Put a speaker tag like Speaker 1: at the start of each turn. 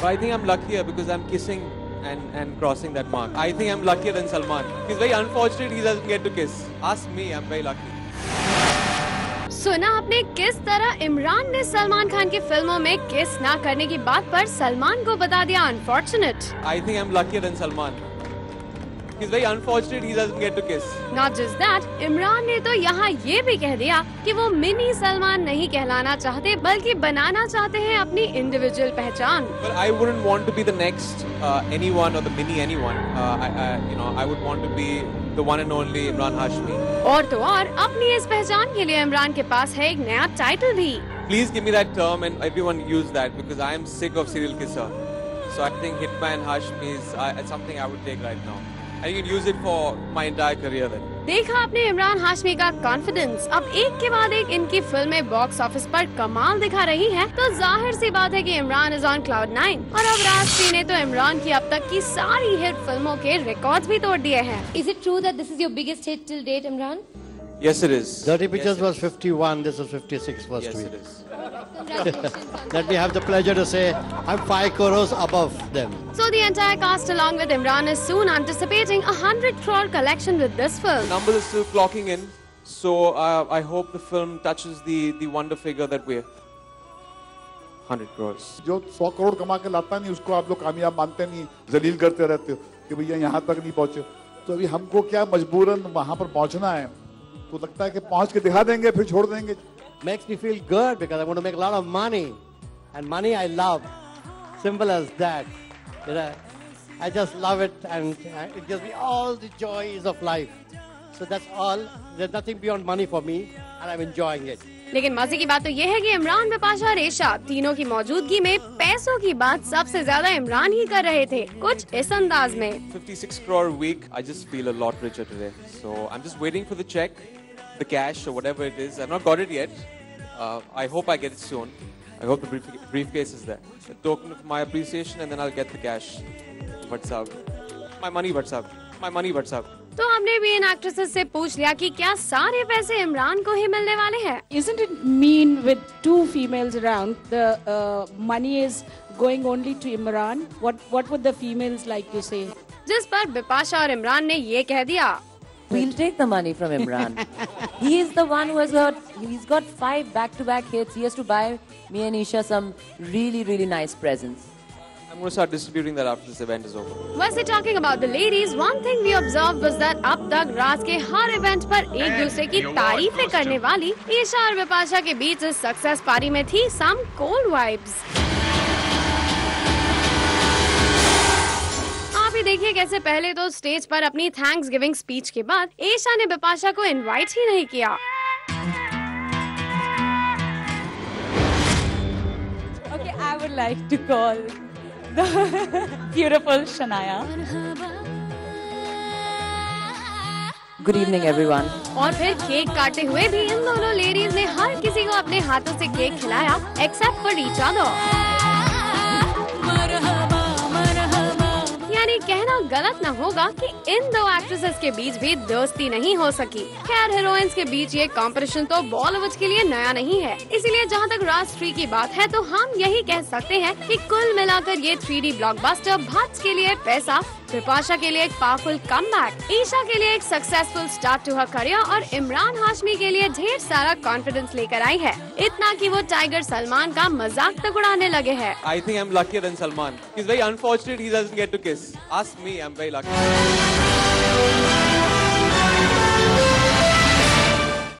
Speaker 1: I think I'm luckier because I'm kissing and crossing that mark. I think I'm luckier than Salman. He's very unfortunate he doesn't get to kiss. Ask me, I'm very lucky.
Speaker 2: सुना आपने किस तरह इमरान ने सलमान खान की फिल्मों में किस ना करने की बात पर सलमान को बता दिया unfortunate.
Speaker 1: I think I'm luckier than Salman. He's very unfortunate he doesn't get to kiss.
Speaker 2: Not just that, Imran ने तो यहाँ ये भी कह दिया कि वो मिनी सलमान नहीं कहलाना चाहते बल्कि बनाना चाहते हैं अपनी इंडिविजुअल पहचान।
Speaker 1: Well, I wouldn't want to be the next anyone or the mini anyone. I would want to be the one and only Imran Hashmi.
Speaker 2: और तो और अपनी इस पहचान के लिए इमरान के पास है एक नया टाइटल भी।
Speaker 1: Please give me that term and everyone use that because I am sick of serial kisser. So I think Hitman Hashmi is something I would take right now. And you can use it for my entire career then.
Speaker 2: देखा आपने इमरान हाशमी का confidence. अब एक के बाद एक इनकी फिल्में बॉक्स ऑफिस पर कमाल दिखा रही हैं, तो जाहिर सी बात है कि इमरान इज ऑन क्लाउड 9। और अब राज ने तो इमरान की अब तक की सारी हिट फिल्मों के रिकॉर्ड्स भी तोड़ दिए हैं।
Speaker 3: Is it true that this is your biggest hit till date, Imran?
Speaker 1: Yes, it is.
Speaker 4: Dirty Pictures was 51. This is 56 first
Speaker 1: Yes,
Speaker 4: week.
Speaker 1: it is.
Speaker 4: Let me have the pleasure to say I'm 5 crores above them.
Speaker 2: So the entire cast along with Imran is soon anticipating 100 crore collection with this film.
Speaker 1: Numbers are still clocking in, so I hope the film touches the wonder figure that we're 100 crores.
Speaker 5: जो 100 करोड़ कमा के लाता नहीं उसको आप लोग कामयाब मानते नहीं, जलील करते रहते हो कि भैया यहाँ तक नहीं पहुँचे। तो अभी हमको क्या मजबूरन वहाँ पर पहुँचना है, तो लगता है कि पहुँच के दिखा देंगे फिर छोड़ देंगे।
Speaker 4: Makes me feel good because I want to make a lot of money, and money I love. Simple as that. You know, I just love it, and it gives me all the joys of life. So that's all. There's nothing beyond money for me, and I'm enjoying it.
Speaker 2: लेकिन मजे की बात तो ये है कि इमरान, बिपाशा और एशा तीनों की मौजूदगी में पैसों की बात सबसे ज्यादा इमरान ही कर रहे थे, कुछ इस अंदाज में।
Speaker 1: 56 crore a week. I just feel a lot richer today. So I'm just waiting for the check, the cash or whatever it is. I've not got it yet. I hope I get it soon. I hope the briefcase is there. A token of my appreciation, and then I'll get the cash. What's up? My money, what's up? My money, what's up?
Speaker 2: तो हमने भी इन actresses से पूछ लिया कि क्या सारे पैसे इमरान को ही मिलने वाले हैं।
Speaker 6: Isn't it mean with two females around, the money is going only to Imran? What would the females like to say?
Speaker 2: जिस पर बिपाशा और इमरान ने ये कह दिया,
Speaker 7: We'll take the money from Imran. He is the one who he's got 5 back-to-back hits. He has to buy me and Isha some really, really nice presents.
Speaker 1: I'm going to start distributing that after this event is over.
Speaker 2: वैसे talking about the ladies, one thing we observed was that अब तक राज के हर event पर एक दूसरे की तारीफें करने वाली ईशा और बिपाशा के बीच इस सक्सेस पारी में थी some cold vibes. आप ही देखिए कैसे पहले तो स्टेज पर अपनी थैंक्स गिविंग स्पीच के बाद ईशा ने बिपाशा को इनवाइट ही नहीं किया।
Speaker 6: Okay, I would like to call the beautiful Shania.
Speaker 7: Good evening, everyone.
Speaker 2: और फिर केक काटते हुए भी इन दोनों लेडीज ने हर किसी को अपने हाथों से केक खिलाया एक्सेप्ट फॉर ईच अदर। यानी कहना गलत न होगा कि इन दो एक्ट्रेसेस के बीच भी दोस्ती नहीं हो सकी। खैर हीरोइंस के बीच ये कंपटीशन तो बॉलीवुड के लिए नया नहीं है, इसीलिए जहाँ तक राज 3 की बात है तो हम यही कह सकते हैं कि कुल मिलाकर ये 3D ब्लॉकबस्टर भट्ट के लिए पैसा, बिपाशा के लिए एक पावरफुल कमबैक, ईशा के लिए एक successful start to her career और इमरान हाशमी के लिए ढेर सारा कॉन्फिडेंस लेकर आई है, इतना कि वो टाइगर सलमान का मजाक तक उड़ाने लगे हैं।
Speaker 1: I think I'm luckier than Salman. He's very unfortunate he doesn't get to kiss. Ask me, I'm very lucky.